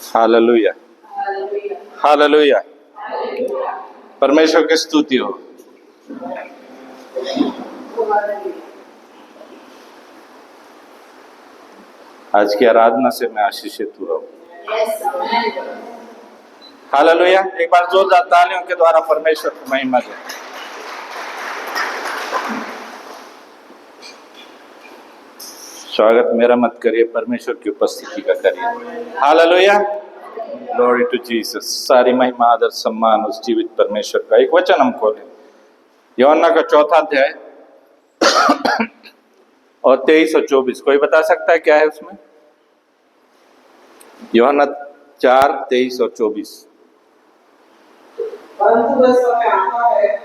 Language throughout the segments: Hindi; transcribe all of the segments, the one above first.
Hallelujah, hallelujah. परमेश्वर की स्तुति हो। आज की आराधना से मैं आशीषित हुआ हूँ। हालेलुया। एक बार जोरदार तालियों के द्वारा परमेश्वर को महिमा दें। स्वागत मेरा मत करिए, परमेश्वर की उपस्थिति का करिए। Hallelujah, glory to Jesus. सारी महिमा आदर सम्मान उस जीवित परमेश्वर का। एक वचन हम खोलें, यूहन्ना का 4 अध्याय और 23 और 24। कोई बता सकता है क्या है उसमें? यूहन्ना 4, 23 और 24।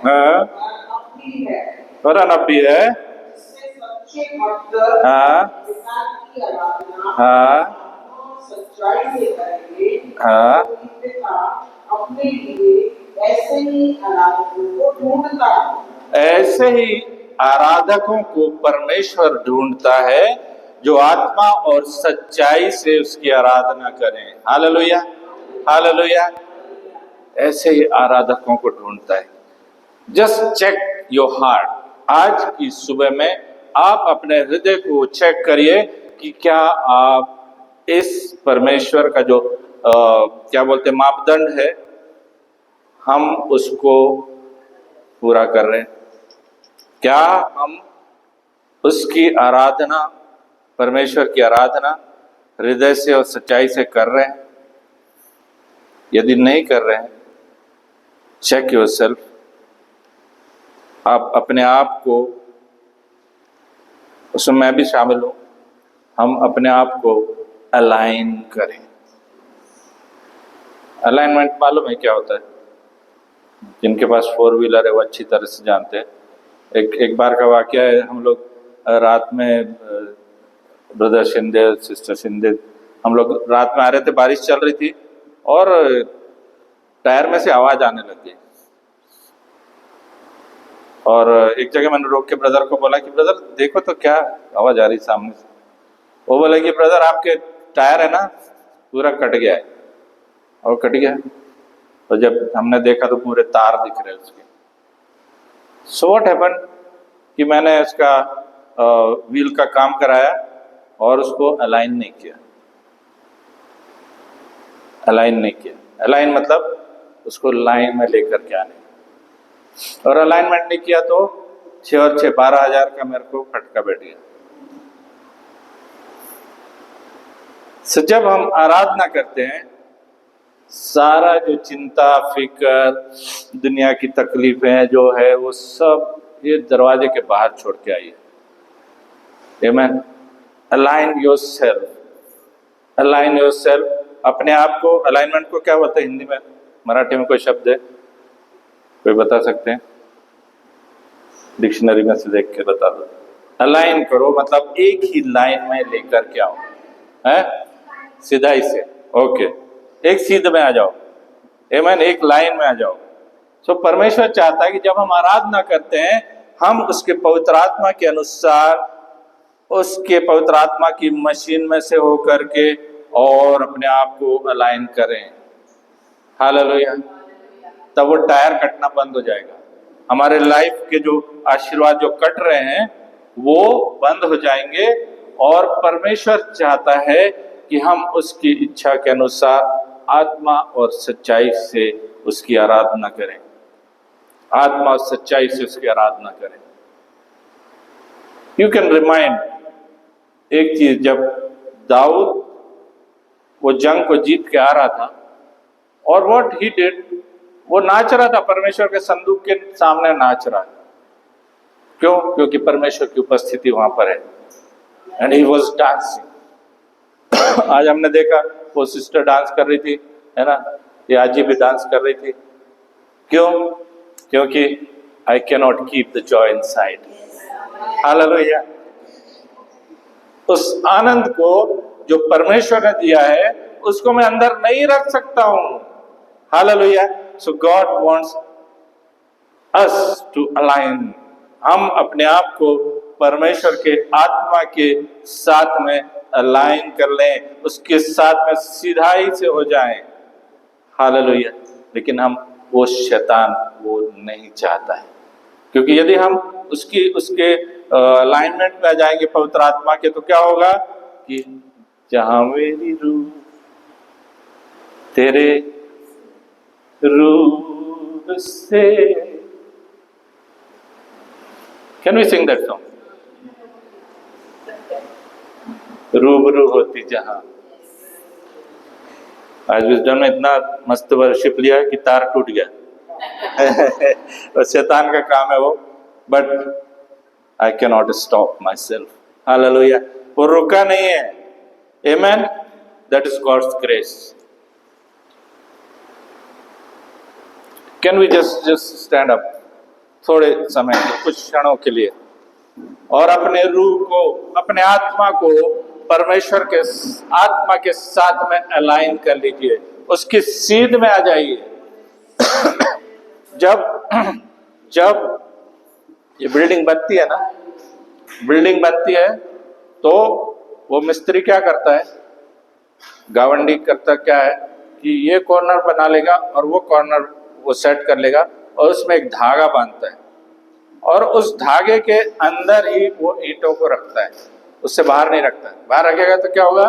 हाँ, नबी है। हाँ हाँ हाँ, ऐसे ही आराधकों को परमेश्वर ढूंढता है जो आत्मा और सच्चाई से उसकी आराधना करें। Hallelujah, hallelujah. ऐसे ही आराधकों को ढूंढता है। Just check your heart. आज की सुबह में आप अपने हृदय को चेक करिए कि क्या आप इस परमेश्वर का जो क्या बोलते मापदंड है, हम उसको पूरा कर रहे हैं। क्या हम उसकी आराधना, परमेश्वर की आराधना हृदय से और सच्चाई से कर रहे हैं? यदि नहीं कर रहे हैं, चेक योरसेल्फ। आप अपने आप को, उसमें मैं भी शामिल हूं, हम अपने आप को अलाइन करें। अलाइनमेंट मालूम है क्या होता है? जिनके पास 4 व्हीलर है वो अच्छी तरह से जानते हैं। एक बार का वाकया है, हम लोग रात में, ब्रदर शिंदे, सिस्टर शिंदे, हम लोग रात में आ रहे थे, बारिश चल रही थी और टायर में से आवाज आने लग गई। और एक जगह मैंने रोक के ब्रदर को बोला कि ब्रदर देखो तो क्या आवाज आ रही सामने से। वो बोले कि ब्रदर आपके टायर है ना, पूरा कट गया है। और कट गया, और जब हमने देखा तो पूरे तार दिख रहे उसके। सो व्हाट हैपन कि मैंने उसका व्हील का काम कराया और उसको अलाइन नहीं किया। अलाइन नहीं किया, अलाइन मतलब उसको लाइन में लेकर के आने। और अलाइनमेंट नहीं किया तो 6 और 6 12,000 का मेरे को फटका बैठ गया। सो जब हम आराधना करते हैं, सारा जो चिंता फिकर, दुनिया की तकलीफें जो है, वो सब ये दरवाजे के बाहर छोड़ के आइए। आमीन। Align yourself, align yourself. अपने आप को, अलाइनमेंट को क्या बोलते हैं हिंदी में, मराठी में कोई शब्द है? कोई बता सकते हैं? डिक्शनरी में से देख के बता दो। अलाइन करो मतलब एक ही लाइन में लेकर के आओ, है सीधाई से। ओके, एक सीध में आ जाओ। आमीन, एक लाइन में आ जाओ। सो परमेश्वर चाहता है कि जब हम आराधना करते हैं, हम उसके पवित्र आत्मा के अनुसार, उसके पवित्र आत्मा की मशीन में से होकर के और अपने आप को अलाइन करें। हालेलुया। तब वो टायर कटना बंद हो जाएगा। हमारे लाइफ के जो आशीर्वाद जो कट रहे हैं वो बंद हो जाएंगे। और परमेश्वर चाहता है कि हम उसकी इच्छा के अनुसार आत्मा और सच्चाई से उसकी आराधना करें। आत्मा और सच्चाई से उसकी आराधना करें। यू कैन रिमाइंड एक चीज, जब दाऊद वो जंग को जीत के आ रहा था और व्हाट ही डिड, वो नाच रहा था, परमेश्वर के संदूक के सामने नाच रहा है। क्यों? क्योंकि परमेश्वर की उपस्थिति वहां पर है। And he was dancing. आज हमने देखा वो सिस्टर डांस कर रही थी, है ना, ये आजी भी डांस कर रही थी। क्यों? क्योंकि I can not keep the Joy inside. Hallelujah. उस आनंद को जो परमेश्वर ने दिया है उसको मैं अंदर नहीं रख सकता हूं। Hallelujah. So God wants us to align. हम अपने आप को परमेश्वर के आत्मा के साथ में अलाइन कर लें, उसके साथ में सीधाई से हो जाएं। हालेलुया। लेकिन हम वो शैतान वो नहीं चाहता है, क्योंकि यदि हम उसके अलाइनमेंट में आ जाएंगे पवित्र आत्मा के, तो क्या होगा कि जहां मेरी रूह तेरे रूह से, can we sing that song? रूबरू होती जहां। आज विजडम में इतना मस्त वर्शिप लिया कि तार टूट गया। और शैतान का काम है वो, but I cannot stop myself. Hallelujah. वो रुका नहीं है। Amen. That is God's grace. Can we just stand up थोड़े समय के, कुछ क्षणों के लिए, और अपने रूह को, अपने आत्मा को परमेश्वर के आत्मा के साथ में अलाइन कर लीजिए, उसकी सीध में आ जाइए। जब ये बिल्डिंग बनती है ना, बिल्डिंग बनती है तो वो मिस्त्री क्या करता है, गावंडी करता क्या है कि ये कॉर्नर बना लेगा और वो कॉर्नर वो सेट कर लेगा, और उसमें एक धागा बांधता है, और उस धागे के अंदर ही वो ईंटों को रखता है, उससे बाहर नहीं रखता है। बाहर रखेगा तो क्या होगा,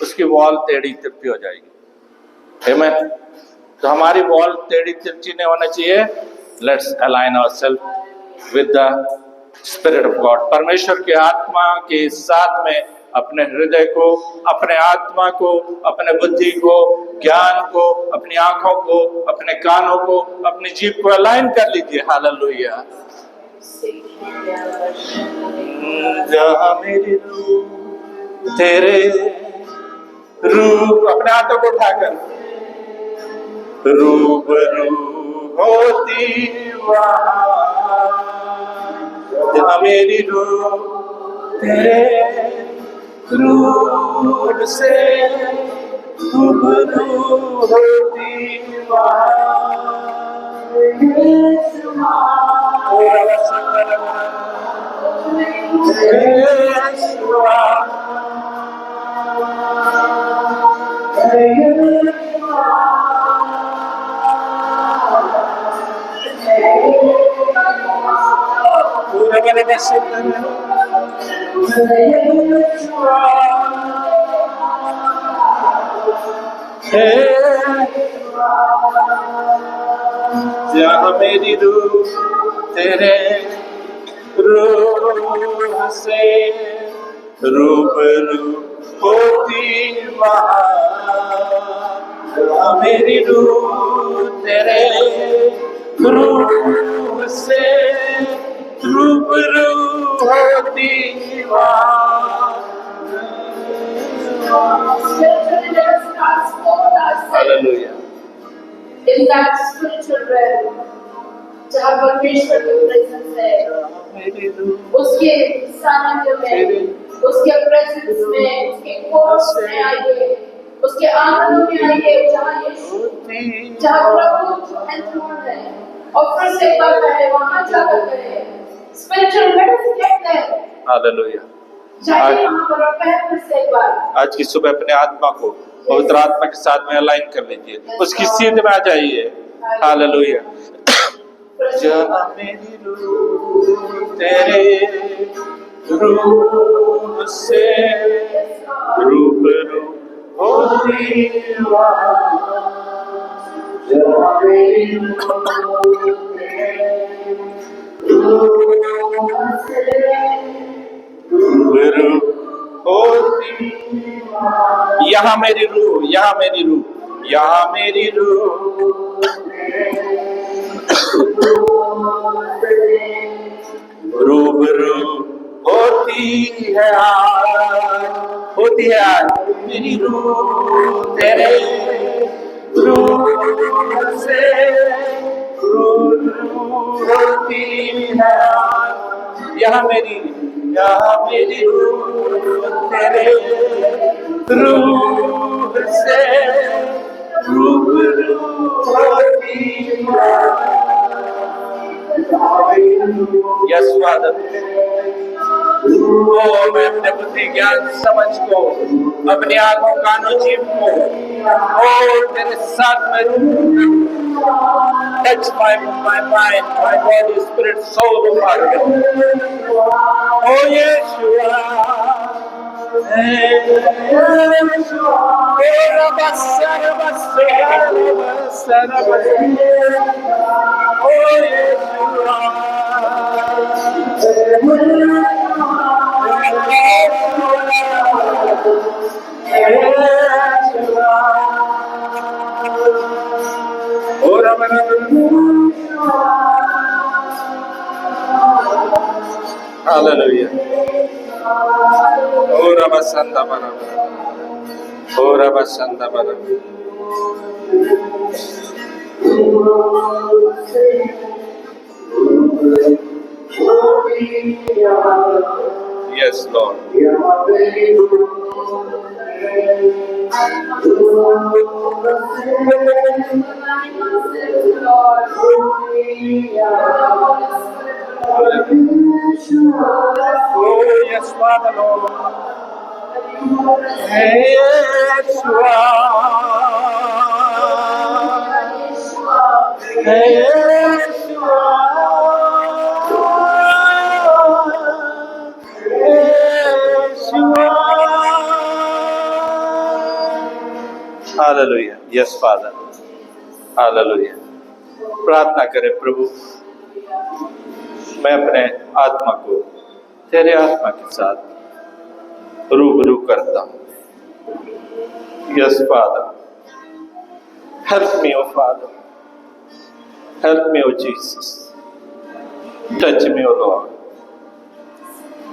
उसकी वॉल टेढ़ी तिरछी हो जाएगी। आमीन। तो हमारी वॉल टेढ़ी तिरछी नहीं होना चाहिए। Let's align ourselves with the spirit of God. परमेश्वर के आत्मा के साथ में अपने हृदय को, अपने आत्मा को, अपने बुद्धि को, ज्ञान को, अपनी आंखों को, अपने कानों को, अपनी जीभ को अलाइन कर लीजिए। हालेलुया। जहां मेरी रूह तेरे रूह, अपने हाथों को उठाकर, रूबरू होती वहां, जहां मेरी रूह तेरे रूह से रूबरू होती वहां, जहाँ मेरी रूह तेरे रूह से रूबरू होती वहाँ, जहाँ मेरी रूह तेरे रूह से रूबरू होती वहाँ। Hallelujah. In that spiritual realm, जहाँ परमेश्वर की प्रेजेंस है, उसके सानिध्य में, उसके प्रेजेंस में, उसके कोर्स में आइए, उसके आनंद में आइए, जहाँ प्रभु एंथ्रोन्ड है, और फिर से एक बार कहे, वहाँ जाकर कहे, spiritual let us get there. Hallelujah. जाइए वहाँ पर और कहे फिर से एक बार। आज की सुबह अपने आत्मा को पवित्र आत्मा के साथ में अलाइन कर लीजिए, उसकी सीध में आ जाइए। हालेलुया। जहाँ मेरी रूह तेरे रूह से रूबरू होती वहाँ, जहाँ मेरी रूह तेरे रूह से रूबरू होती, यहाँ मेरी रूह, यहाँ मेरी रूह, यहाँ मेरी रूह रूबरू होती है आज, होती है आज मेरी रूह तेरे रूह से रूबरू होती है आज, यहाँ मेरी रूह तेरे रूह से रूबरू होती है। यस फादर, मैं अपने बुद्धि ज्ञान समझ को, अपनी आंखों कानों जीव को, तेरे साथ में touch my mind, my body, spirit, soul, Father. Oh Yeshua, Hallelujah. Oh Rabasanda Barabara. Oh Rabasanda Barabara. Yes, Lord. Oh, yes, Father, Lord. Yeshua. Hallelujah. Yes, Father. Hallelujah. प्रार्थना करें प्रभु, मैं अपने आत्मा को तेरे आत्मा के साथ रूबरू करता हूँ. Yes, Father. Help me, oh Father. Help me, oh Jesus. Touch me, oh Lord.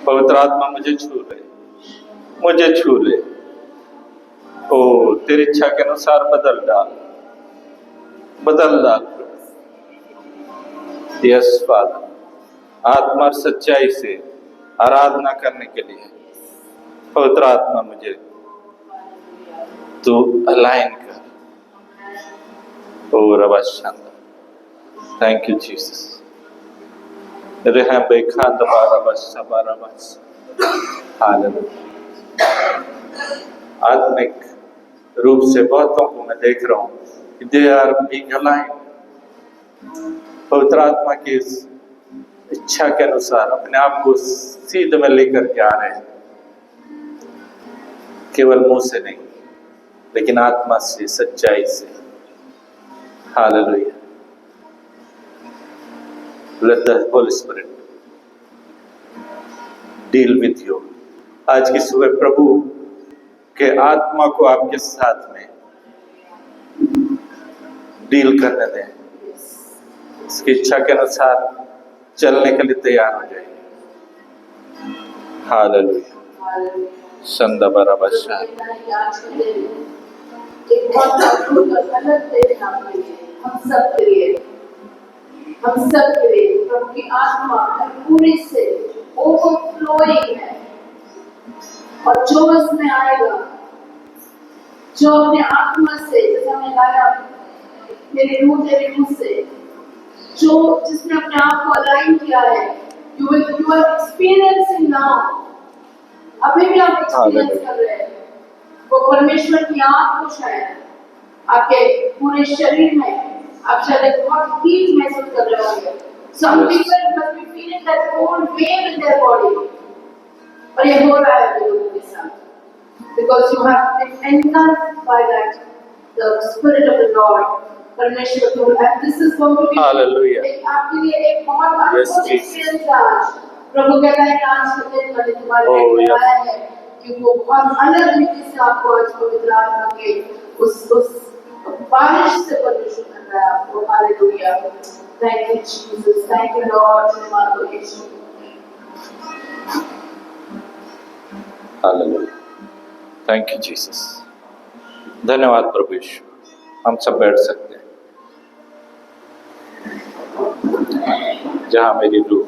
पवित्र आत्मा मुझे छू ले, मुझे छू ले. ओ तेरी इच्छा के अनुसार बदल डाल. यस फादर, आत्मा और सच्चाई से आराधना करने के लिए पवित्र आत्मा मुझे तू अलाइन कर. ओ रबा शांता. Thank you Jesus. आत्मिक रूप से बहुतों को मैं देख रहा हूँ कि दे आर बीइंग अलाइन्ड. पवित्र आत्मा की इस इच्छा के अनुसार अपने आप को सीध में लेकर के आ रहे हैं. केवल मुंह से नहीं, लेकिन आत्मा से, सच्चाई से. Hallelujah. Let the Holy Spirit deal with you. आज की सुबह प्रभु के आत्मा को आपके साथ में डील करने दें. इसकी इच्छा के अनुसार चलने के लिए तैयार हो जाइए. हालेलुया. संदा बराबर हम सब के लिए प्रभु की आत्मा पूरे से ओवरफ्लोइंग है. और जो उसमें आएगा, जो अपने आत्मा से, जैसा हमने गाया, तेरे रूह से, जो जिसने अपने आप को अलाइन किया है, यू आर एक्सपीरियंसिंग नाउ. अभी भी आप एक्सपीरियंस कर रहे हैं वो परमेश्वर की आग को. शायद आपके पूरे शरीर में आप शायद एक बहुत हीट महसूस कर रहे होंगे. Some people must be feeling that cold wave in their body. और ये हो रहा है लोगों के साथ, because you have been engulfed by that, the Spirit of the Lord. परमेश्वर को, and this is going to be आपके लिए एक बहुत अद्भुत एक्सपीरियंस आज. प्रभु कहता है कि आज के दिन मैंने तुम्हारे लिए आया है कि वो बहुत अलग रीति से आपको आज पवित्र आत्मा के उस बारिश से परमेश्वर कर रहा है आपको. Hallelujah. Thank you Jesus. Thank you Lord. धन्यवाद यीशु. हालेलुया. Thank you Jesus. धन्यवाद प्रभु यीशु. हम सब बैठ सकते हैं. जहाँ मेरी रूह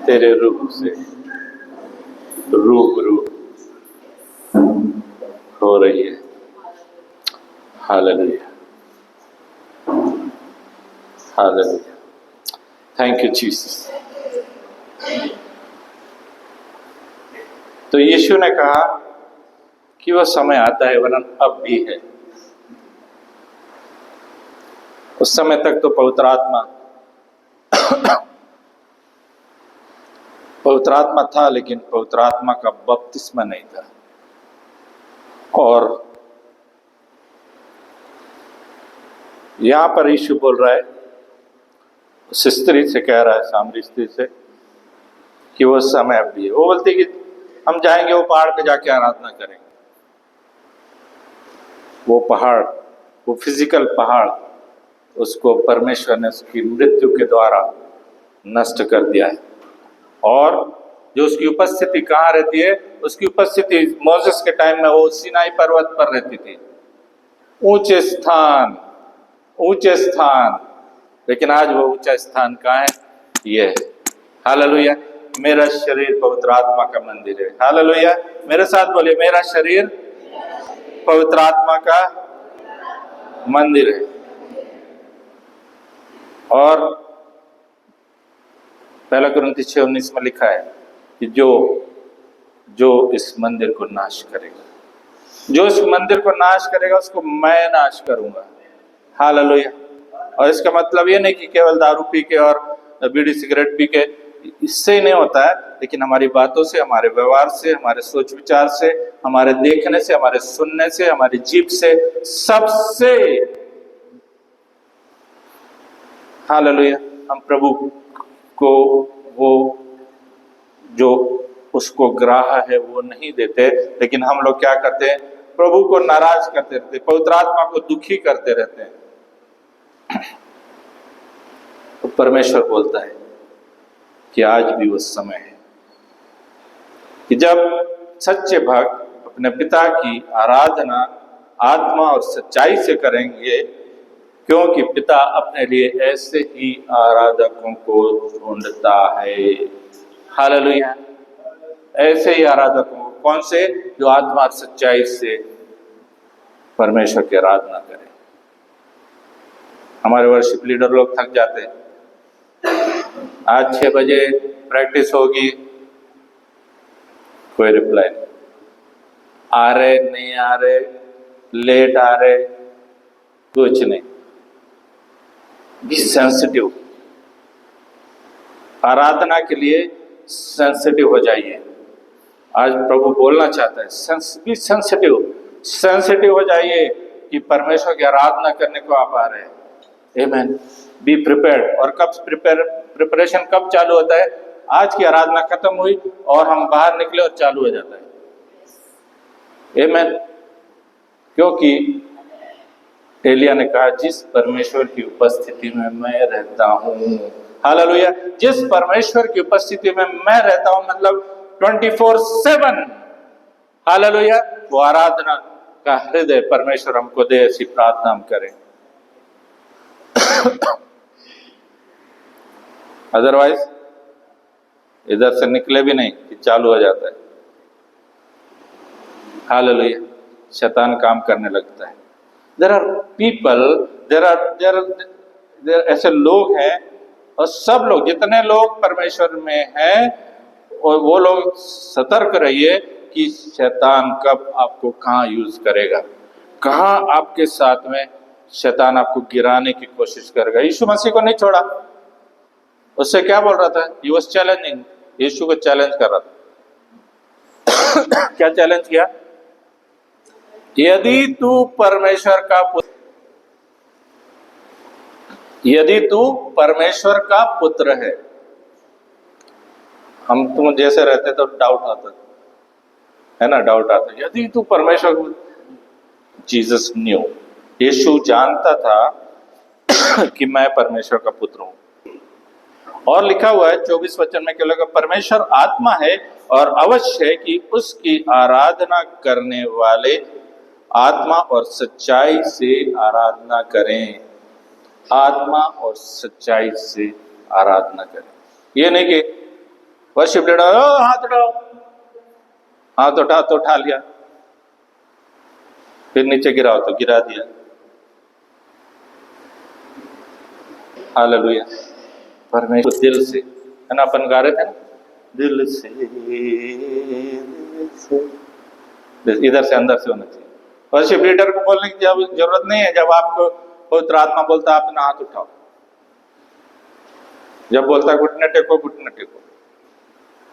तेरे रूह से रूबरू हो रही है. Hallelujah. Hallelujah. Thank you Jesus. तो यीशु ने कहा कि वह समय आता है, वरन अब भी है। उस समय तक तो पवित्र आत्मा था, लेकिन पवित्र आत्मा का बपतिस्मा नहीं था। और यहां पर यीशु बोल रहा है, उस स्त्री से कह रहा है, सामरी स्त्री से, कि वो समय अब भी है। वो बोलती कि हम जाएंगे वो पहाड़ पे जाके आराधना करेंगे। वो पहाड़, वो फिजिकल पहाड़, उसको परमेश्वर ने उसकी मृत्यु के द्वारा नष्ट कर दिया है। और जो उसकी उपस्थिति कहाँ रहती है? उसकी उपस्थिति मोसेस के टाइम में वो सिनाई पर्वत पर रहती थी, ऊंचे स्थान, ऊंचे स्थान। लेकिन आज वो ऊंचा स्थान कहाँ है? ये है। हालेलुया। मेरा शरीर पवित्र आत्मा का मंदिर है। हालेलुया। मेरे साथ बोलिए, मेरा शरीर पवित्र आत्मा का मंदिर है। और 1 कुरिन्थी 6:19 में लिखा है कि जो इस मंदिर को नाश करेगा, जो इस मंदिर को नाश करेगा, उसको मैं नाश करूंगा। हालेलुया। और इसका मतलब ये नहीं कि केवल दारू पी के और बीड़ी सिगरेट पी के, इससे ही नहीं होता है, लेकिन हमारी बातों से, हमारे व्यवहार से, हमारे सोच विचार से, हमारे देखने से, हमारे सुनने से, हमारी जीभ से, सबसे हालेलुया हम प्रभु को वो जो उसको ग्राह्य है वो नहीं देते। लेकिन हम लोग क्या करते हैं? प्रभु को नाराज करते रहते, पवित्र आत्मा को दुखी करते रहते हैं। तो परमेश्वर बोलता है कि आज भी वो समय है कि जब सच्चे भक्त अपने पिता की आराधना आत्मा और सच्चाई से करेंगे, क्योंकि पिता अपने लिए ऐसे ही आराधकों को ढूंढता है। हालेलुया। ऐसे ही आराधकों को, कौन से? जो आत्मा और सच्चाई से परमेश्वर की आराधना करें। हमारे वर्शिप लीडर लोग थक जाते हैं, आज 6 बजे प्रैक्टिस होगी, कोई रिप्लाई नहीं, आ रहे नहीं आ रहे, लेट आ रहे, कुछ नहीं। बी सेंसिटिव, आराधना के लिए सेंसिटिव हो जाइए। आज प्रभु बोलना चाहता है, बी सेंसिटिव, सेंसिटिव हो जाइए कि परमेश्वर की आराधना करने को आप आ रहे हैं। आमेन। Be prepared. और कब प्रिपरेशन कब चालू होता है? आज की आराधना खत्म हुई और हम बाहर निकले और चालू हो जाता है। आमेन। क्योंकि एलिया ने कहा, जिस परमेश्वर की उपस्थिति में मैं रहता हूँ, हालेलुया, जिस परमेश्वर की उपस्थिति में मैं रहता हूँ, मतलब 24/7, हालेलुया, वो आराधना का हृदय परमेश्वर हमको दे, ऐसी प्रार्थना हम करें। अदरवाइज इधर से निकले भी नहीं कि चालू हो जाता है। हालेलुया। शैतान काम करने लगता है। देयर आर पीपल, देयर ऐसे लोग हैं, और सब लोग, जितने लोग परमेश्वर में हैं, और वो लोग सतर्क रहिए कि शैतान कब आपको कहाँ यूज करेगा, कहाँ आपके साथ में शैतान आपको गिराने की कोशिश करेगा। यीशु मसीह को नहीं छोड़ा, उससे क्या बोल रहा था? ही वाज चैलेंजिंग, यीशु को चैलेंज कर रहा था। क्या चैलेंज किया? यदि तू परमेश्वर का पुत्र, यदि तू परमेश्वर का पुत्र है। हम तुम जैसे रहते तो डाउट आता है ना, डाउट आता। यदि तू परमेश्वर, जीसस न्यू, यीशु जानता था कि मैं परमेश्वर का पुत्र हूं। और लिखा हुआ है 24 वचन में, क्या लगा? परमेश्वर आत्मा है और अवश्य है कि उसकी आराधना करने वाले आत्मा और सच्चाई से आराधना करें। आत्मा और सच्चाई से आराधना करें। ये नहीं कि वर्शिप लीडर हाथ उठाओ, हाथ उठा तो उठा लिया, फिर नीचे गिराओ तो गिरा दिया। हालेलुया। परमेश्वर दिल से, है ना, अपन गा रहे थे ना, दिल से इधर से अंदर से होना चाहिए। वर्शिप लीडर को बोलने की जरूरत नहीं है। जब आपको पवित्र आत्मा बोलता है अपना हाथ उठाओ, जब बोलता है घुटने टेको घुटने टेको,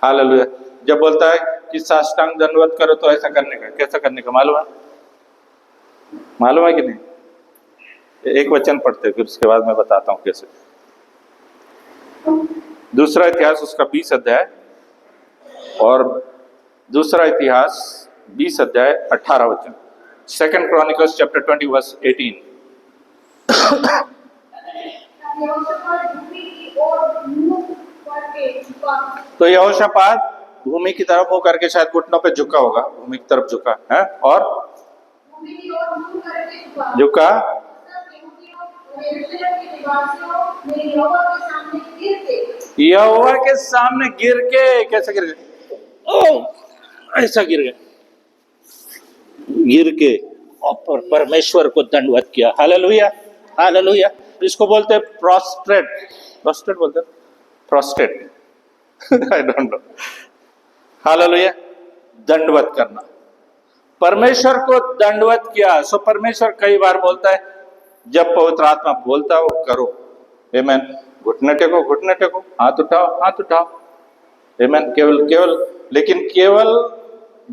हालेलुया। जब बोलता है कि साष्टांग दंडवत करो तो ऐसा करने का, कैसा करने का मालूम है? मालूम है कि नहीं? एक वचन पढ़ते फिर उसके बाद मैं बताता हूं कैसे। दूसरा इतिहास उसका 20 अध्याय और दूसरा इतिहास 20 अध्याय 18 वचन। Second Chronicles chapter 20 verse 18। तो यहोशापात भूमि की तरफ होकर के शायद घुटनों पे झुका होगा, भूमि की तरफ झुका है और झुका यहोवा के सामने गिर के, कैसे गिर गए? ओ ऐसा गिर गए, गिर के और परमेश्वर को दंडवत किया। Hallelujah hallelujah. इसको बोलते हैं प्रोस्ट्रेट, प्रोस्ट्रेट बोलते हैं, prostate I don't know. Hallelujah, दंडवत करना, परमेश्वर को दंडवत किया। सो परमेश्वर कई बार बोलता है, जब पवित्र आत्मा बोलता है वो करो। आमेन। घुटने टेको घुटने टेको, हाथ उठाओ हाथ उठाओ। आमेन। केवल केवल लेकिन केवल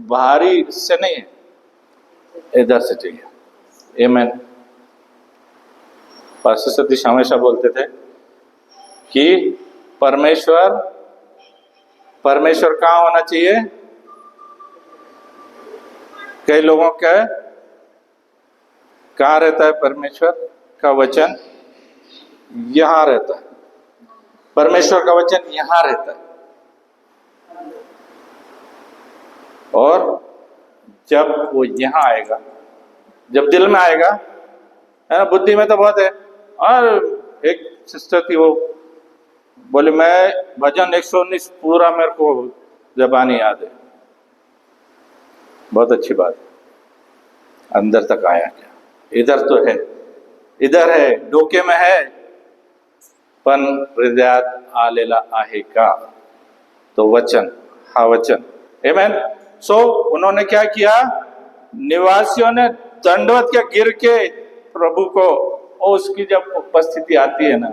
बाहरी से नहीं है, इधर से चाहिए। आमेन। पास्टर सतीश हमेशा बोलते थे कि परमेश्वर परमेश्वर कहाँ होना चाहिए? कई लोगों का कहाँ रहता है? परमेश्वर का वचन यहां रहता है, परमेश्वर का वचन यहां रहता है। और जब वो यहां आएगा, जब दिल में आएगा, है ना, बुद्धि में तो बहुत है। और एक सिस्टर थी, वो बोले मैं भजन 119 पूरा मेरे को जबानी याद है। बहुत अच्छी बात है, अंदर तक आया क्या? इधर तो है, इधर है, डोके में है, पण हृदयात आलेला आहे का? तो वचन, हा वचन। आमेन। सो उन्होंने क्या किया? निवासियों ने दंडवत किया गिर के प्रभु को। और उसकी जब उपस्थिति आती है ना,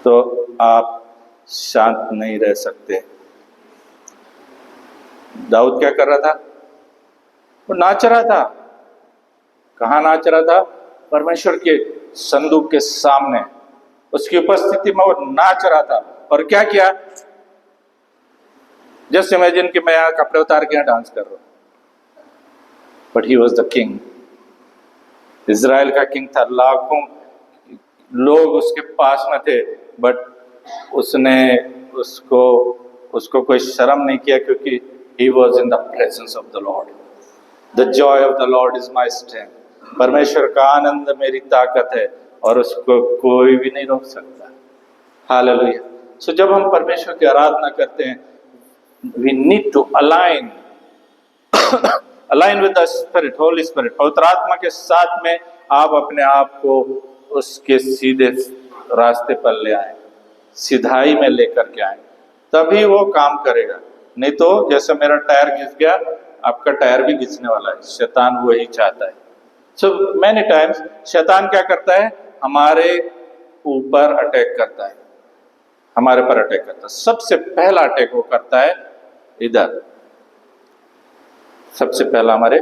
तो आप शांत नहीं रह सकते। दाऊद क्या कर रहा था? वो नाच रहा था। कहाँ नाच रहा था? परमेश्वर के संदूक के सामने, उसकी उपस्थिति में वो नाच रहा था। और क्या किया? जस्ट इमेजिन कि मैं यहाँ कपड़े उतार के यहाँ डांस कर रहा हूं, but he was the king. Israel का किंग था, लाखों लोग उसके पास में थे, बट उसने उसको कोई शर्म नहीं किया, क्योंकि he was in the presence of the Lord. The joy of the Lord is my strength. परमेश्वर का आनंद मेरी ताकत है और उसको कोई भी नहीं रोक सकता। हालेलुया। सो जब हम परमेश्वर की आराधना करते हैं, we need to align with the Spirit, Holy Spirit। पवित्र आत्मा के साथ में आप अपने आप को उसके सीधे रास्ते पर ले आए, सिधाई में लेकर के आए, तभी वो काम करेगा। नहीं तो जैसे मेरा टायर घिस गया, आपका टायर भी घिसने वाला है। शैतान वही चाहता है। सो मैनी टाइम्स शैतान क्या करता है? हमारे ऊपर अटैक करता है, हमारे पर अटैक करता है। सबसे पहला अटैक वो करता है इधर, सबसे पहला हमारे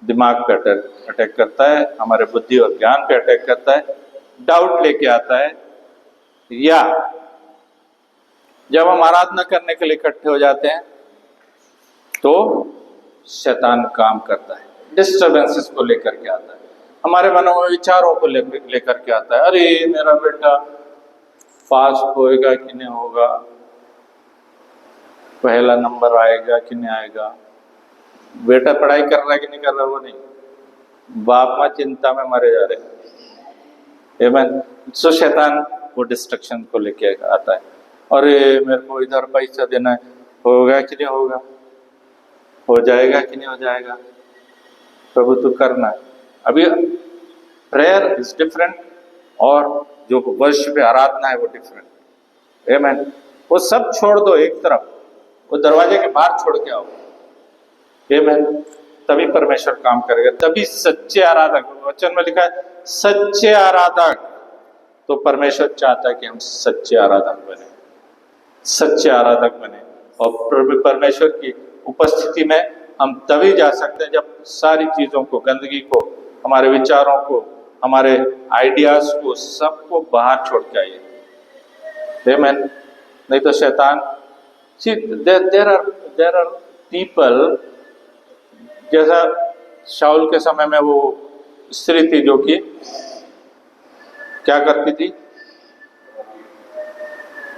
दिमाग पे अटैक करता है, हमारे बुद्धि और ज्ञान पे अटैक करता है, डाउट लेके आता है। या जब हम आराधना करने के लिए इकट्ठे हो जाते हैं तो शैतान काम करता है, डिस्टर्बेंसेस को लेकर के आता है, हमारे मनों में विचारों को लेकर के आता है। अरे मेरा बेटा पास होएगा कि नहीं होगा, पहला नंबर आएगा कि नहीं आएगा, बेटा पढ़ाई कर रहा है कि नहीं कर रहा, वो नहीं, बाप माँ चिंता में मरे जा रहे। आमीन। सो शैतान वो डिस्ट्रक्शन को लेके आता है। अरे मेरे को इधर पैसा देना है, होगा कि नहीं होगा, हो जाएगा कि नहीं हो जाएगा, प्रभु तू करना है। अभी प्रेयर इज डिफरेंट और जो वर्शिप आराधना है वो डिफरेंट। आमेन। वो सब छोड़ दो एक तरफ, वो दरवाजे के बाहर छोड़ के आओ। आमेन। तभी परमेश्वर काम करेगा, तभी सच्चे आराधक, वचन में लिखा है सच्चे आराधक। तो परमेश्वर चाहता है कि हम सच्चे आराधक बने, सच्चे आराधक बने। और परमेश्वर की उपस्थिति में हम तभी जा सकते हैं जब सारी चीजों को, गंदगी को, हमारे विचारों को, हमारे आइडियाज को, सबको बाहर छोड़ के आइए। आमेन। नहीं तो शैतान, सी देर आर पीपल, जैसा शाऊल के समय में वो स्त्री थी जो कि क्या करती थी,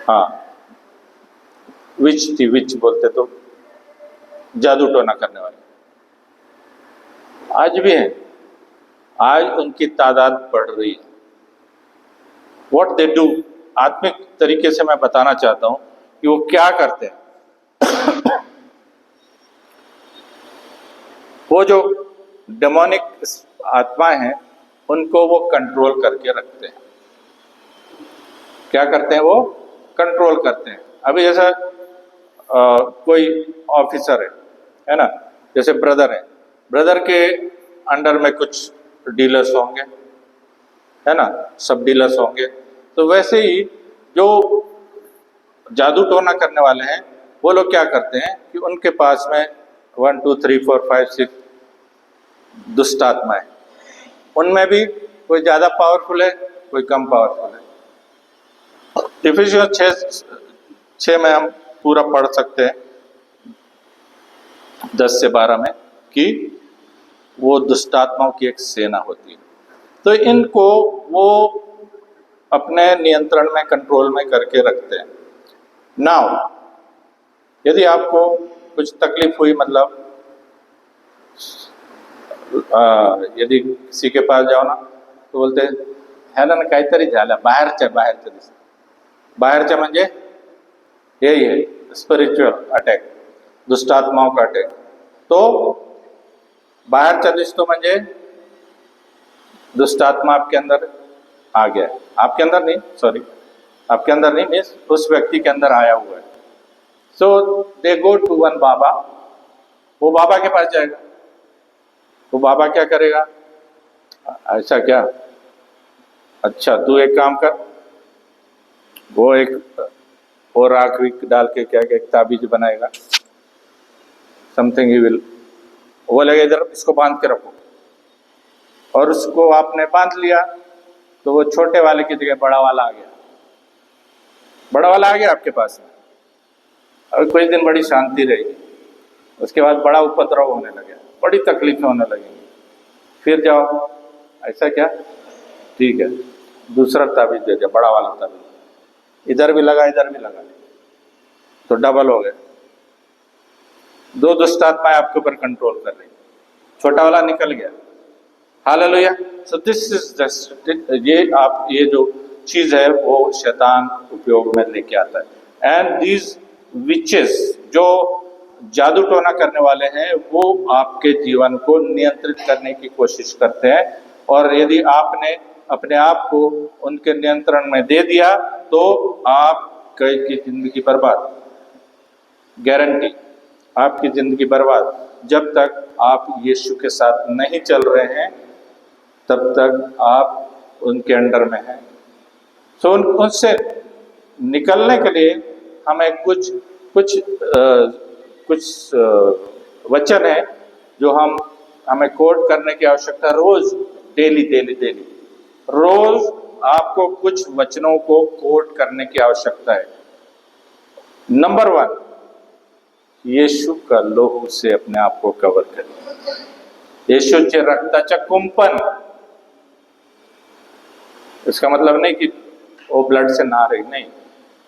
हाँ विच थी, विच बोलते तो जादू टोना करने वाले, आज भी है। आज उनकी तादाद बढ़ रही है। व्हाट दे डू, आत्मिक तरीके से मैं बताना चाहता हूं कि वो क्या करते हैं। वो जो डेमोनिक आत्माएं हैं उनको वो कंट्रोल करके रखते हैं। क्या करते हैं? वो कंट्रोल करते हैं। अभी जैसा कोई ऑफिसर है ना, जैसे ब्रदर है, ब्रदर के अंडर में कुछ डीलर्स होंगे, है ना, सब डीलर्स होंगे। तो वैसे ही जो जादू टोना करने वाले हैं वो लोग क्या करते हैं कि उनके पास में 1 2 3 4 5 6 दुष्ट आत्माएं, उनमें भी कोई ज़्यादा पावरफुल है, कोई कम पावरफुल है। इफिसियंस 6 में हम पूरा पढ़ सकते हैं 10 से 12 में कि वो दुष्ट आत्माओं की एक सेना होती है। तो इनको वो अपने नियंत्रण में, कंट्रोल में करके रखते हैं। नाउ यदि आपको कुछ तकलीफ हुई, मतलब यदि किसी के पास जाओ ना तो बोलते ह्याला ना काहीतरी झालं, बाहेरच्या दिसत, बाहेरच्या म्हणजे यही है स्पिरिचुअल अटैक, दुष्ट आत्माओं का अटैक। तो बाहेरच्या दिसतो म्हणजे दुष्ट आत्मा आपके अंदर आ गया, आपके अंदर नहीं, सॉरी, आपके अंदर नहीं मीन्स उस व्यक्ति के अंदर आया हुआ है। सो दे गो टू वन बाबा, वो बाबा के पास जाएगा। वो बाबा क्या करेगा? ऐसा क्या? अच्छा तू एक काम कर, वो एक और राख डाल के क्या एक ताबीज बनाएगा, समथिंग ही विल, वो लगे इधर इसको बांध के रखो, और उसको आपने बांध लिया तो वो छोटे वाले की जगह बड़ा वाला आ गया, बड़ा वाला आ गया आपके पास में। और कुछ दिन बड़ी शांति रहेगी, उसके बाद बड़ा उपद्रव होने लगे, बड़ी तकलीफें होने लगेंगी। फिर जाओ, ऐसा क्या? ठीक है, दूसरा ताबीज दे दिया, बड़ा वाला ताबीज, इधर भी लगा इधर भी लगा, तो डबल हो गए। 2 दुष्ट आत्माएं आपके ऊपर कंट्रोल कर रही, छोटा वाला निकल गया। Hallelujah. So this is just, ये जो चीज है वो शैतान उपयोग में लेके आता है। एंड दीज विचेस, जो जादू टोना करने वाले हैं, वो आपके जीवन को नियंत्रित करने की कोशिश करते हैं। और यदि आपने अपने आप को उनके नियंत्रण में दे दिया तो आपकी जिंदगी बर्बाद, गारंटी, आपकी जिंदगी बर्बाद। जब तक आप यीशु के साथ नहीं चल रहे हैं तब तक आप उनके अंडर में हैं। सो उनसे निकलने के लिए हमें कुछ वचन है जो हमें कोट करने की आवश्यकता, रोज डेली रोज आपको कुछ वचनों को कोट करने की आवश्यकता है। नंबर 1, येशू का लोहू से अपने आप को कवर करें। येशूचे रक्ताचा कुंपण, इसका मतलब नहीं कि वो ब्लड से ना रही, नहीं,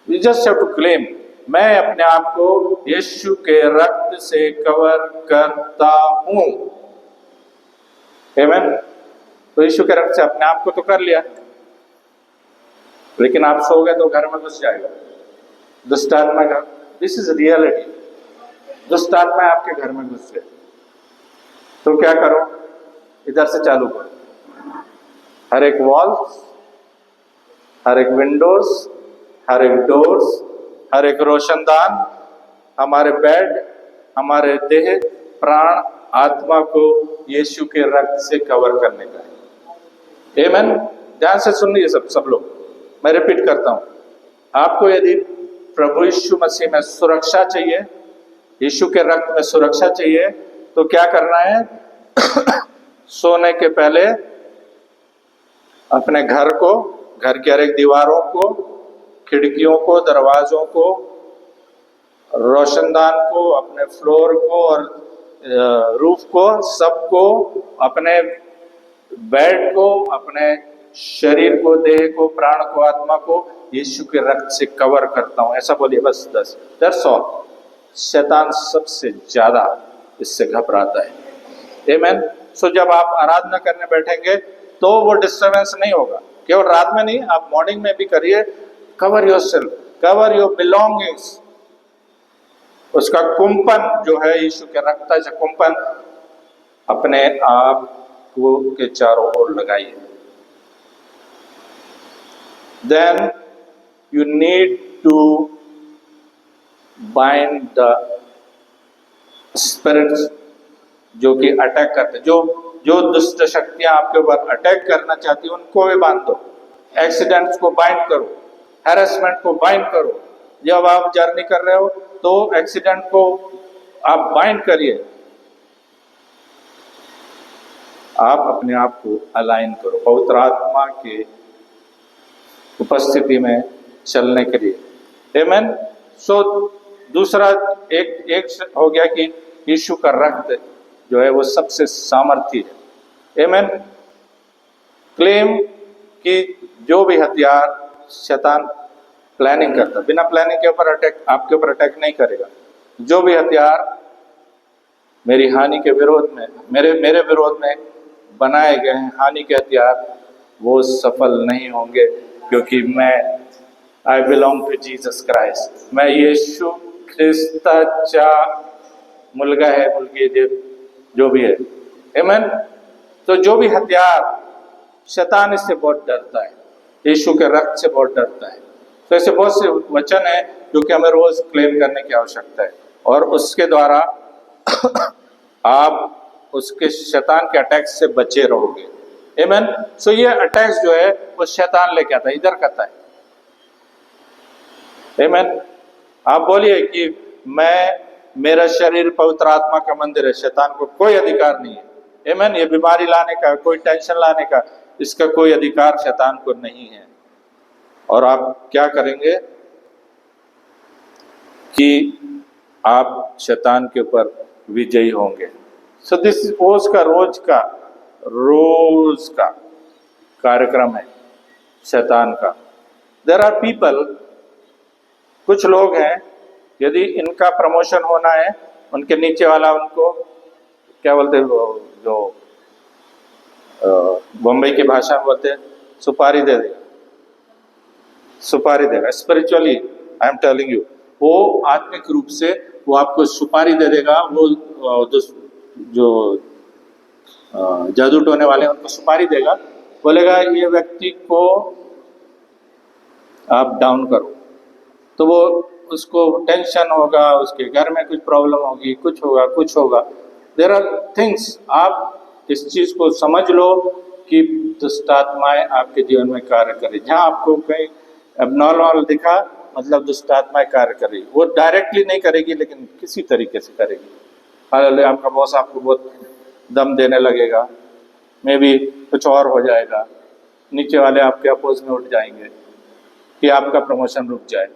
you just have to claim, मैं अपने आप को यीशु के रक्त से कवर करता हूं। आमीन। तो यीशु के रक्त से अपने आप को तो कर लिया, लेकिन आप सो गए तो घर में घुस जाएगा दुष्ट आत्मा का। This is reality. दुष्ट आत्मा आपके घर में घुस गए तो क्या करो? इधर से चालू करो, हर एक वॉल्स, हर एक विंडोज, हर एक डोर्स, हर एक रोशनदान, हमारे बेड, हमारे देह, प्राण, आत्मा को यीशु के रक्त से कवर करने का है। आमीन। ध्यान से सुन लीजिए सब लोग, मैं रिपीट करता हूं। आपको यदि प्रभु यीशु मसीह में सुरक्षा चाहिए, यीशु के रक्त में सुरक्षा चाहिए, तो क्या करना है? सोने के पहले अपने घर को, घर की हर एक दीवारों को, खिड़कियों को, दरवाजों को, रोशनदान को, अपने फ्लोर को और रूफ को, सबको, अपने बेड को, अपने शरीर को, देह को, प्राण को, आत्मा को यीशु के रक्त से कवर करता हूं, ऐसा बोलिए बस। That's all. शैतान सबसे ज्यादा इससे घबराता है। आमीन। सो जब आप आराधना करने बैठेंगे तो वो डिस्टर्बेंस नहीं होगा। केवल रात में नहीं, आप मॉर्निंग में भी करिए। Cover yourself, cover your belongings. उसका कुंपन जो है यीशु के रक्त से कुंपन अपने आप को के चारों ओर लगाइए। Then you need to bind the spirits जो कि अटैक करते, जो दुष्ट शक्तियां आपके ऊपर अटैक करना चाहती हैं, उनको भी बांध दो। एक्सीडेंट्स को बाइंड करो, हैरेसमेंट को बाइंड करो। जब आप जर्नी कर रहे हो तो एक्सीडेंट को आप बाइंड करिए। आप अपने आप को अलाइन करो पवित्र आत्मा के उपस्थिति में चलने के लिए। आमीन। सो दूसरा एक हो गया कि यीशु का रक्त जो है वो सबसे सामर्थी है। आमीन। क्लेम कि जो भी हथियार शैतान प्लानिंग करता, बिना प्लानिंग के ऊपर अटैक, आपके ऊपर अटैक नहीं करेगा। जो भी हथियार मेरी हानि के विरोध में, मेरे विरोध में बनाए गए हैं, हानि के हथियार, वो सफल नहीं होंगे, क्योंकि I belong to Jesus Christ. मैं यीशु ख्रिस्ताचा मुलगा है, मुलगी देव जो भी है। आमीन। तो जो भी हथियार, शैतान इससे बहुत डरता है, यीशु के रक्त से बहुत डरता है। तो ऐसे बहुत से वचन है जो कि हमें रोज क्लेम करने की आवश्यकता है, और उसके द्वारा आप उसके शैतान के अटैक से बचे रहोगे। आमीन। सो ये अटैक्स जो है वो शैतान लेके आता है, इधर करता है। आमीन। आप बोलिए कि मेरा शरीर पवित्र आत्मा का मंदिर है, शैतान को कोई अधिकार नहीं है। आमीन। ये बीमारी लाने का, कोई टेंशन लाने का, इसका कोई अधिकार शैतान को नहीं है। और आप क्या करेंगे कि आप शैतान के ऊपर विजयी होंगे। सो दिस रोज का कार्यक्रम है शैतान का। देयर आर पीपल, कुछ लोग हैं, यदि इनका प्रमोशन होना है, उनके नीचे वाला उनको क्या बोलते हैं, जो बम्बई की भाषा में बोलते हैं, सुपारी दे देगा, सुपारी देगा। Spiritually I am telling you, वो आत्मिक रूप से वो आपको सुपारी दे देगा। वो जो जादू टोने वाले उनको सुपारी देगा, बोलेगा ये व्यक्ति को आप डाउन करो, तो वो उसको टेंशन होगा, उसके घर में कुछ प्रॉब्लम होगी, कुछ होगा। There are things. आप इस चीज को समझ लो कि दुष्ट आत्माएं आपके जीवन में कार्य करें। जहाँ आपको कहीं एबनॉर्मल दिखा, मतलब दुष्ट आत्माएं कार्य करेगी। वो डायरेक्टली नहीं करेगी, लेकिन किसी तरीके से करेगी। हालांकि आपका बॉस आपको बहुत दम देने लगेगा, मे बी कुछ और हो जाएगा, नीचे वाले आपके अपोज में उठ जाएंगे कि आपका प्रमोशन रुक जाए।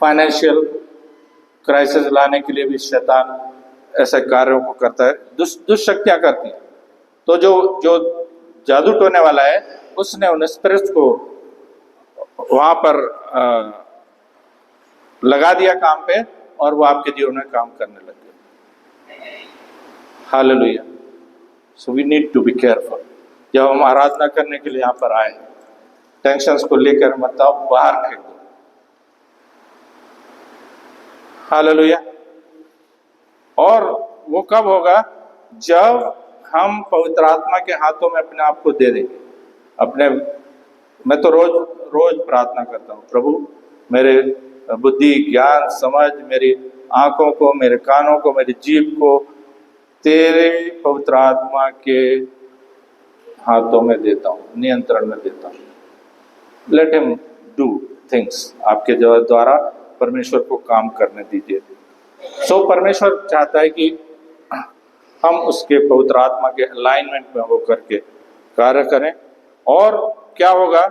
फाइनेंशियल क्राइसिस लाने के लिए भी शैतान ऐसे कार्यों को करता है, दुष्शक्तियां करती हैं। तो जो जादू टोने वाला है, उसने उन स्पिरिट्स को वहां पर लगा दिया काम पे, और वो आपके जीवन में काम करने लग गए। Hallelujah. So we need to be careful. जब हम आराधना करने के लिए यहाँ पर आए, टेंशन्स को लेकर मत आओ, बाहर फेंक दो। हालेलुया। और वो कब होगा? जब हम पवित्र आत्मा के हाथों में अपने आप को दे देंगे। मैं तो रोज प्रार्थना करता हूँ, प्रभु मेरे बुद्धि, ज्ञान, समझ, मेरी आंखों को, मेरे कानों को, मेरी जीभ को तेरे पवित्र आत्मा के हाथों में देता हूँ, नियंत्रण में देता हूँ। लेट हिम डू थिंग्स, आपके द्वारा परमेश्वर को काम करने दीजिए। सो परमेश्वर चाहता है कि हम उसके पवित्र आत्मा के अलाइनमेंट में होकर के कार्य करें। और क्या होगा,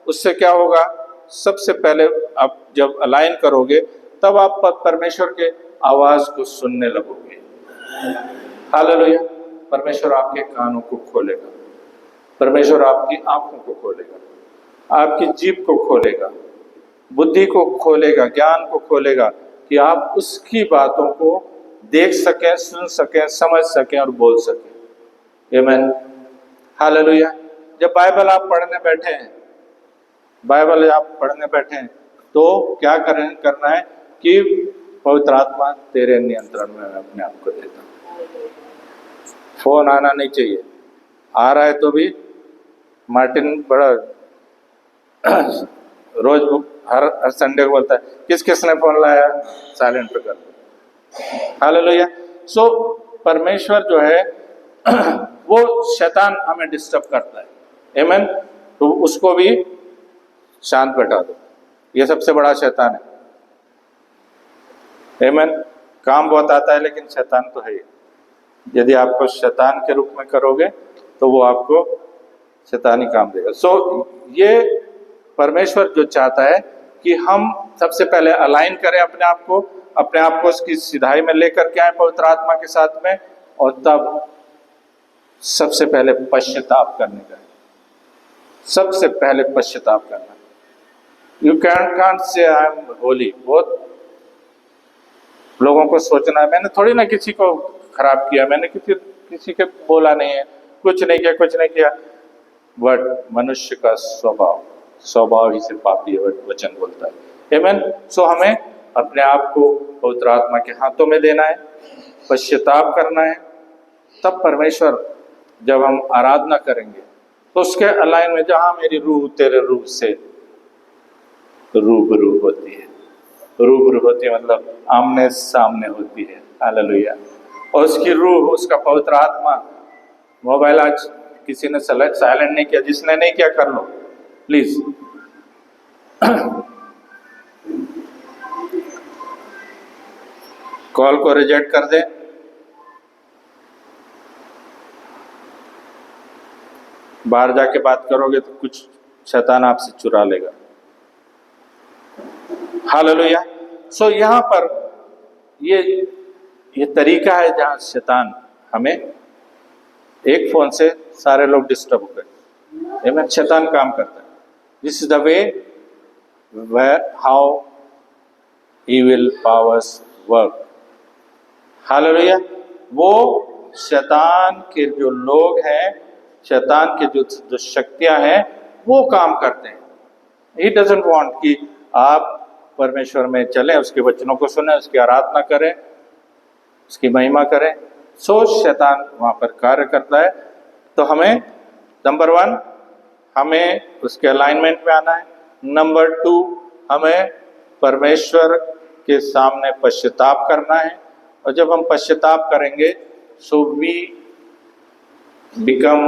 उससे क्या होगा, सबसे पहले आप जब अलाइन करोगे तब आप परमेश्वर के आवाज को सुनने लगोगे। हालेलुया। परमेश्वर आपके कानों को खोलेगा, परमेश्वर आपकी आंखों को खोलेगा, आपकी जीभ को खोलेगा, बुद्धि को खोलेगा, ज्ञान को खोलेगा कि आप उसकी बातों को देख सकें, सुन सकें, समझ सकें और बोल सकें। आमीन। हालेलुया। जब बाइबल आप पढ़ने बैठे हैं, बाइबल आप पढ़ने बैठे हैं तो क्या करना है कि पवित्र आत्मा तेरे नियंत्रण में अपने आप को देता हूं। फोन आना नहीं चाहिए, आ रहा है तो भी मार्टिन बड़ा रोज हर संडे को बोलता है, किसने फोन लाया, साइलेंट पे कर। हालेलुया। सो परमेश्वर जो है वो शैतान हमें डिस्टर्ब करता है, आमीन, तो उसको भी शांत बैठा दो। ये सबसे बड़ा शैतान है, आमीन। काम बहुत आता है लेकिन शैतान तो है ही। यदि आपको शैतान के रूप में करोगे तो वो आपको शैतानी काम देगा। सो ये परमेश्वर जो चाहता है कि हम सबसे पहले अलाइन करें अपने आप को उसकी सिधाई में लेकर के आए पवित्र आत्मा के साथ में, और तब सबसे पहले पश्चाताप करने का, सबसे पहले पश्चाताप करना। You can't say I am Holi. बहुत लोगों को सोचना है मैंने थोड़ी ना किसी को खराब किया, मैंने किसी के बोला नहीं है, कुछ नहीं किया। बट मनुष्य का स्वभाव ही से पापी है, वचन बोलता है, आमीन। सो हमें अपने आप को पवित्र आत्मा के हाथों में देना है, पश्चाताप करना है। तब परमेश्वर जब हम आराधना करेंगे तो उसके अलाइन में, जहां मेरी रूह तेरे रूह से रूबरू होती है, रूबरू होती है मतलब आमने सामने होती है। हालेलुया। और उसकी रूह, उसका पवित्र आत्मा, मोबाइल आज किसी ने साइलेंट नहीं किया, जिसने नहीं किया कर लो प्लीज। कॉल को रिजेक्ट कर दे, बाहर जाके बात करोगे तो कुछ शैतान आपसे चुरा लेगा। हालेलुया। सो यहाँ पर ये तरीका है जहां शैतान हमें, एक फोन से सारे लोग डिस्टर्ब हो गए, आमीन, शैतान काम करता है। This is the way how evil powers work. Hallelujah. वो शैतान के जो लोग हैं, शैतान के जो शक्तियां हैं वो काम करते हैं। ही डजंट वांट कि आप परमेश्वर में चलें, उसके वचनों को सुने, उसकी आराधना करें, उसकी महिमा करें। सो शैतान वहां पर कार्य करता है। तो हमें नंबर 1 हमें उसके अलाइनमेंट में आना है। नंबर 2 हमें परमेश्वर के सामने पश्चाताप करना है। और जब हम पश्चाताप करेंगे सो वी बिकम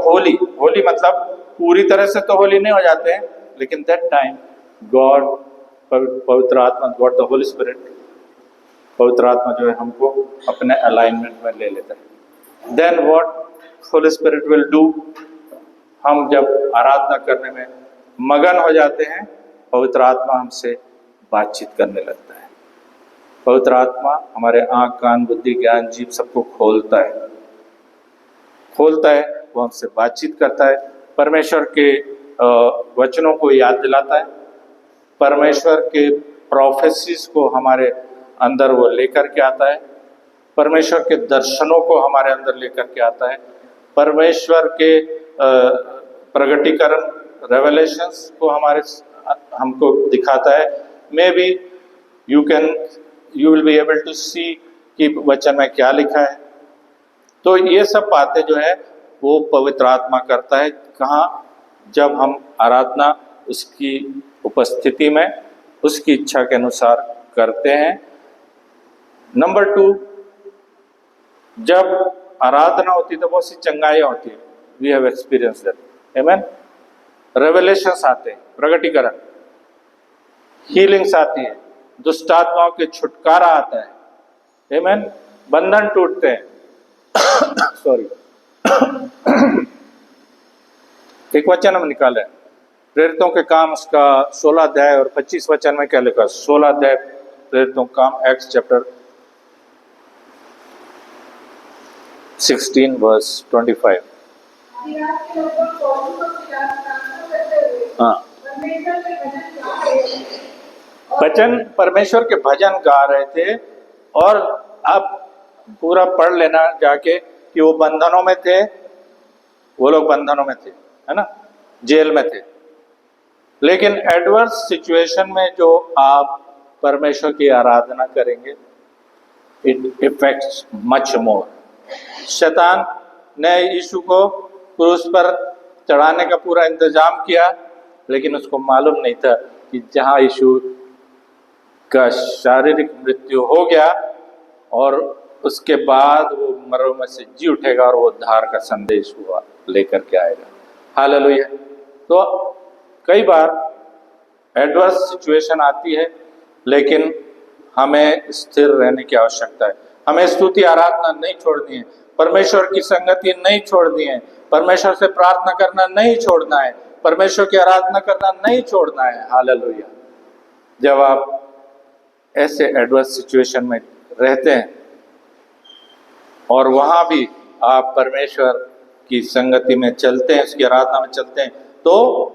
होली मतलब पूरी तरह से तो होली नहीं हो जाते हैं, लेकिन दैट टाइम गॉड, पवित्र आत्मा, गॉड द होली स्पिरिट, पवित्र आत्मा जो है हमको अपने अलाइनमेंट में ले लेता है। Then what Holy Spirit will do, हम जब आराधना करने में मगन हो जाते हैं, पवित्र आत्मा हमसे बातचीत करने लगता है। पवित्र आत्मा हमारे आँख, कान, बुद्धि, ज्ञान, जीव सबको खोलता है, वो हमसे बातचीत करता है, परमेश्वर के वचनों को याद दिलाता है, परमेश्वर के प्रोफेसीज को हमारे अंदर वो लेकर के आता है, परमेश्वर के दर्शनों को हमारे अंदर लेकर के आता है, परमेश्वर के प्रगटीकरण, रेवलेशंस को हमको दिखाता है। Maybe you will be able to see कि वचन में क्या लिखा है। तो ये सब बातें जो है वो पवित्र आत्मा करता है। कहाँ? जब हम आराधना उसकी उपस्थिति में उसकी इच्छा के अनुसार करते हैं। नंबर 2, जब आराधना होती है तो बहुत सी चंगाइयाँ होती है। We have experience that. आमेन। रेवलेशंस आते हैं, प्रगटीकरण, हीलिंग्स आती है, दुष्ट आत्माओं के छुटकारा आता है। आमेन। बंधन टूटते हैं। सॉरी। एक वचन हम निकाले, प्रेरितों के काम उसका 16 अध्याय और 25 वचन में क्या लिखा? 16 अध्याय प्रेरितों का काम, एक्ट्स चैप्टर 16 वर्स 25। हाँ, वचन परमेश्वर के भजन गा रहे थे। और अब पूरा पढ़ लेना जाके कि वो बंधनों में थे, वो लोग बंधनों में थे, है ना, जेल में थे। लेकिन एडवर्स सिचुएशन में जो आप परमेश्वर की आराधना करेंगे, इट इफेक्ट्स मच मोर। शैतान ने यीशु को क्रूस पर चढ़ाने का पूरा इंतजाम किया, लेकिन उसको मालूम नहीं था कि जहां यीशु का शारीरिक मृत्यु हो गया और उसके बाद वो मरों में से जी उठेगा और वो उद्धार का संदेश हुआ लेकर के आएगा। हालेलुया। तो कई बार एडवर्स सिचुएशन आती है, लेकिन हमें स्थिर रहने की आवश्यकता है। हमें स्तुति आराधना नहीं छोड़नी है, परमेश्वर की संगति नहीं छोड़नी है, परमेश्वर से प्रार्थना करना नहीं छोड़ना है, परमेश्वर की आराधना करना नहीं छोड़ना है। हालेलुया। जब आप ऐसे एडवर्स सिचुएशन में रहते हैं और वहां भी आप परमेश्वर की संगति में चलते हैं, उसकी आराधना में चलते हैं, तो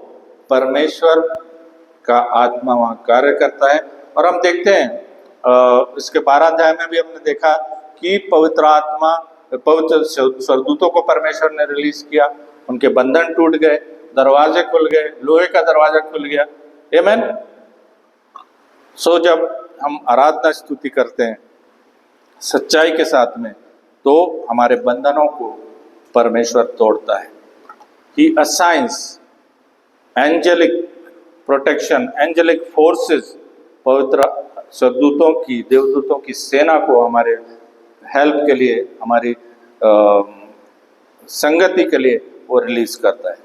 परमेश्वर का आत्मा वहां कार्य करता है। और हम देखते हैं इसके 12 अध्याय में भी हमने देखा कि पवित्र आत्मा, पवित्र स्वर्गदूतों को परमेश्वर ने रिलीज किया, उनके बंधन टूट गए, दरवाजे खुल गए, लोहे का दरवाजा खुल गया। आमीन। सो जब हम आराधना स्तुति करते हैं सच्चाई के साथ में, तो हमारे बंधनों को परमेश्वर तोड़ता है। He assigns angelic protection, angelic forces, पवित्र स्वर्गदूतों की, देवदूतों की सेना को हमारे हेल्प के लिए, हमारी संगति के लिए वो रिलीज करता है।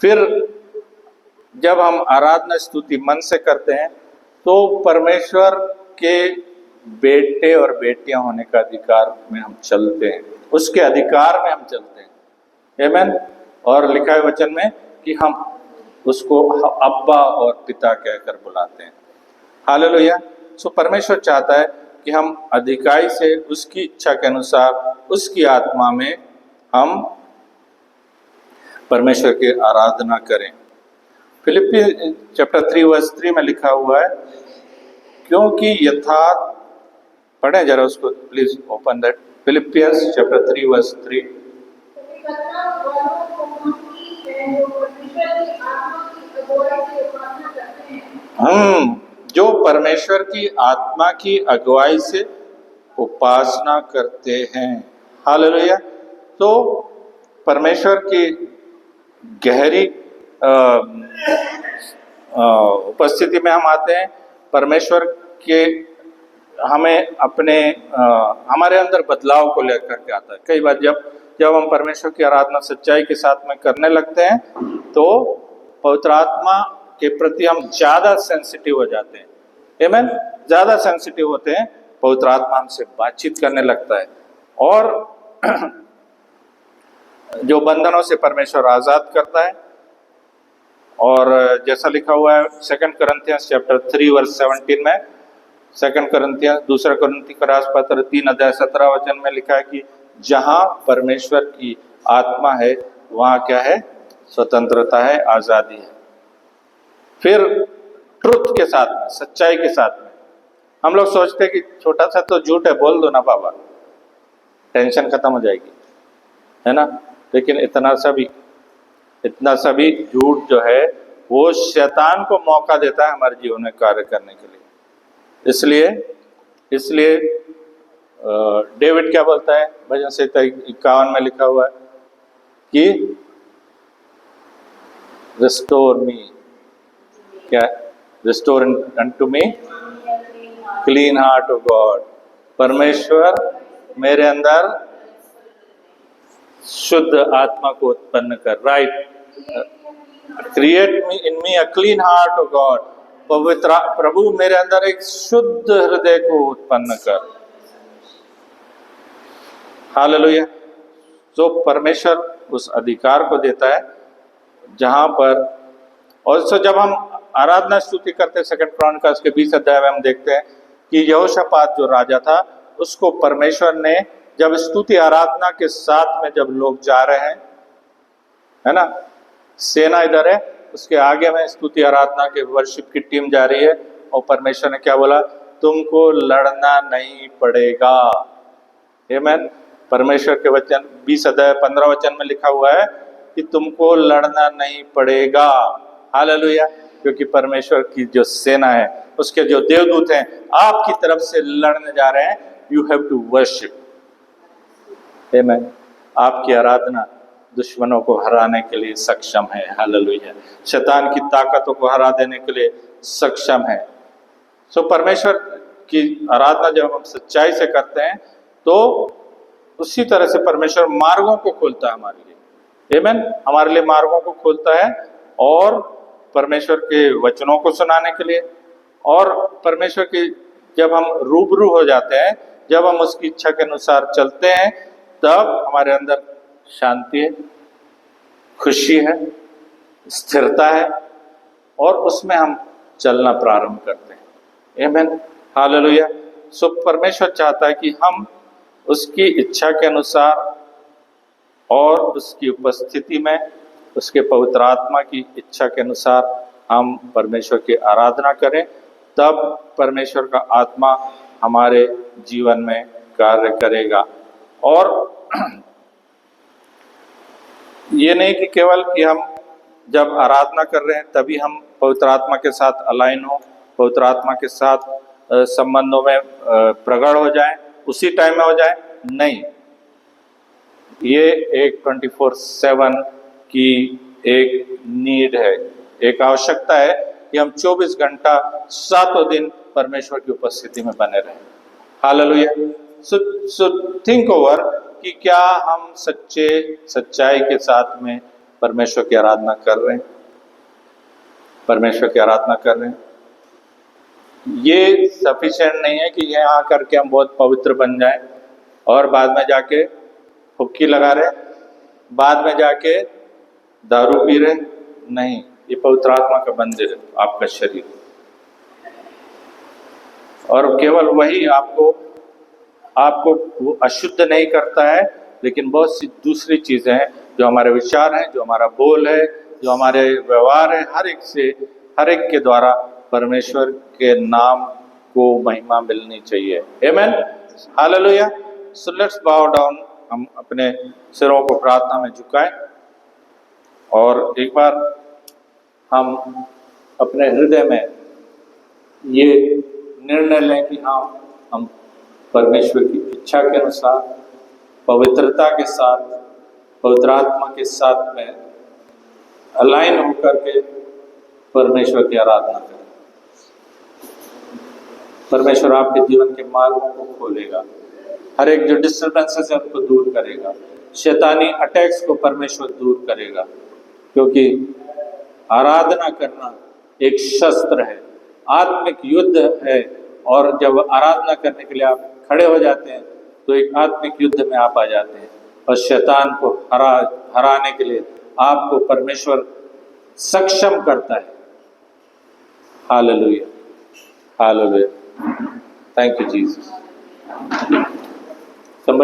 फिर जब हम आराधना स्तुति मन से करते हैं, तो परमेश्वर के बेटे और बेटियां होने का अधिकार में हम चलते हैं, उसके अधिकार में हम चलते हैं। आमीन। और लिखा है वचन में कि हम उसको अब्बा और पिता कहकर बुलाते हैं। हालेलुया। सो परमेश्वर चाहता है कि हम अधिकाई से उसकी इच्छा के अनुसार, उसकी आत्मा में हम परमेश्वर की आराधना करें। फिलिप्पी चैप्टर 3 वर्स 3 में लिखा हुआ है, क्योंकि यथार्थ, पढ़ें जरा उसको, please open that, Philippians chapter 3 verse 3। जो परमेश्वर की आत्मा की अगुवाई से उपासना करते हैं। हालेलुया। तो परमेश्वर की गहरी उपस्थिति में हम आते हैं। परमेश्वर के हमें अपने हमारे अंदर बदलाव को लेकर के आता है। कई बार जब हम परमेश्वर की आराधना सच्चाई के साथ में करने लगते हैं, तो पवित्र आत्मा के प्रति हम ज़्यादा सेंसिटिव हो जाते हैं। आमीन। ज़्यादा सेंसिटिव होते हैं, पवित्र आत्मा हमसे बातचीत करने लगता है और जो बंधनों से परमेश्वर आज़ाद करता है। और जैसा लिखा हुआ है 2 कुरिन्थियंस चैप्टर 3 वर्स 17 में, 2 कुरिन्थियंस, दूसरा कुरिन्थी का रास पत्र 3 अध्याय 17 वचन में लिखा है कि जहाँ परमेश्वर की आत्मा है वहाँ क्या है? स्वतंत्रता है, आज़ादी है। फिर ट्रुथ के साथ में, सच्चाई के साथ में, हम लोग सोचते हैं कि छोटा सा तो झूठ है, बोल दो ना बाबा, टेंशन खत्म हो जाएगी, है ना। लेकिन इतना सा भी झूठ जो है वो शैतान को मौका देता है हमारे जीवन में कार्य करने के लिए। इसलिए डेविड क्या बोलता है? भजन संहिता 51 में लिखा हुआ है कि रिस्टोर मी क्या? Restore unto me clean heart O God. परमेश्वर मेरे अंदर शुद्ध आत्मा को उत्पन्न कर। Right, create me in me a clean heart O God. पवित्र प्रभु मेरे अंदर एक शुद्ध हृदय को उत्पन्न कर। हालेलुया। तो परमेश्वर उस अधिकार को देता है जहां पर, और सो जब हम आराधना स्तुति करते हैं, सेकंड क्रॉनिकल्स के 20 अध्याय में हम देखते हैं कि यहोशापात जो राजा था उसको परमेश्वर ने, जब स्तुति आराधना के साथ में जब लोग जा रहे हैं, है ना, सेना इधर है, उसके आगे में स्तुति आराधना के वर्शिप की टीम जा रही है, और परमेश्वर ने क्या बोला? तुमको लड़ना नहीं पड़ेगा। आमीन। परमेश्वर के वचन 20 अध्याय 15 वचन में लिखा हुआ है कि तुमको लड़ना नहीं पड़ेगा। हालेलुया। क्योंकि परमेश्वर की जो सेना है, उसके जो देवदूत हैं, आपकी तरफ से लड़ने जा रहे हैं। You have to worship. आमीन। आपकी आराधना दुश्मनों को हराने के लिए सक्षम है। हालेलुया। शैतान की ताकतों को हरा देने के लिए सक्षम है। सो परमेश्वर की आराधना जब हम सच्चाई से करते हैं तो उसी तरह से परमेश्वर मार्गों को खोलता है हमारे लिए। आमीन। हमारे लिए मार्गों को खोलता है, और परमेश्वर के वचनों को सुनाने के लिए, और परमेश्वर की जब हम रूबरू हो जाते हैं, जब हम उसकी इच्छा के अनुसार चलते हैं, तब हमारे अंदर शांति है, खुशी है, स्थिरता है, और उसमें हम चलना प्रारंभ करते हैं। आमीन। हालेलुया। सो परमेश्वर चाहता है कि हम उसकी इच्छा के अनुसार और उसकी उपस्थिति में, उसके पवित्र आत्मा की इच्छा के अनुसार हम परमेश्वर की आराधना करें, तब परमेश्वर का आत्मा हमारे जीवन में कार्य करेगा। और ये नहीं कि केवल कि हम जब आराधना कर रहे हैं तभी हम पवित्र आत्मा के साथ अलाइन हो, पवित्र आत्मा के साथ संबंधों में प्रगढ़ हो जाएं, उसी टाइम में हो जाए। नहीं, ये एक 24/7 की एक नीड है, एक आवश्यकता है कि हम 24 घंटा 7 दिन परमेश्वर की उपस्थिति में बने रहें। हालेलुया। सो थिंक ओवर कि क्या हम सच्चाई के साथ में परमेश्वर की आराधना कर रहे हैं, परमेश्वर की आराधना कर रहे हैं। ये सफिशिएंट नहीं है कि यहाँ करके हम बहुत पवित्र बन जाएं और बाद में जाके हुक्की लगा रहे, बाद में जाके दारू पी रहे। नहीं, ये पवित्र आत्मा का मंदिर है, आपका शरीर, और केवल वही आपको वो अशुद्ध नहीं करता है, लेकिन बहुत सी दूसरी चीजें हैं, जो हमारे विचार हैं, जो हमारा बोल है, जो हमारे व्यवहार है, हर एक के द्वारा परमेश्वर के नाम को महिमा मिलनी चाहिए। आमीन। हालेलुया। सो लेट्स बाउ डाउन। हम अपने सिरों को प्रार्थना में झुकाएं और एक बार हम अपने हृदय में ये निर्णय लें कि हाँ, हम परमेश्वर की इच्छा के अनुसार, पवित्रता के साथ, पवित्र आत्मा के साथ में अलाइन होकर के परमेश्वर की आराधना करें। परमेश्वर आपके जीवन के मार्गों को खोलेगा, हर एक जो डिस्टर्बेंसेस है उनको दूर करेगा, शैतानी अटैक्स को परमेश्वर दूर करेगा, क्योंकि आराधना करना एक शस्त्र है, आत्मिक युद्ध है। और जब आराधना करने के लिए आप खड़े हो जाते हैं तो एक आत्मिक युद्ध में आप आ जाते हैं, और शैतान को हराने के लिए आपको परमेश्वर सक्षम करता है। Hallelujah, hallelujah. Thank you Jesus.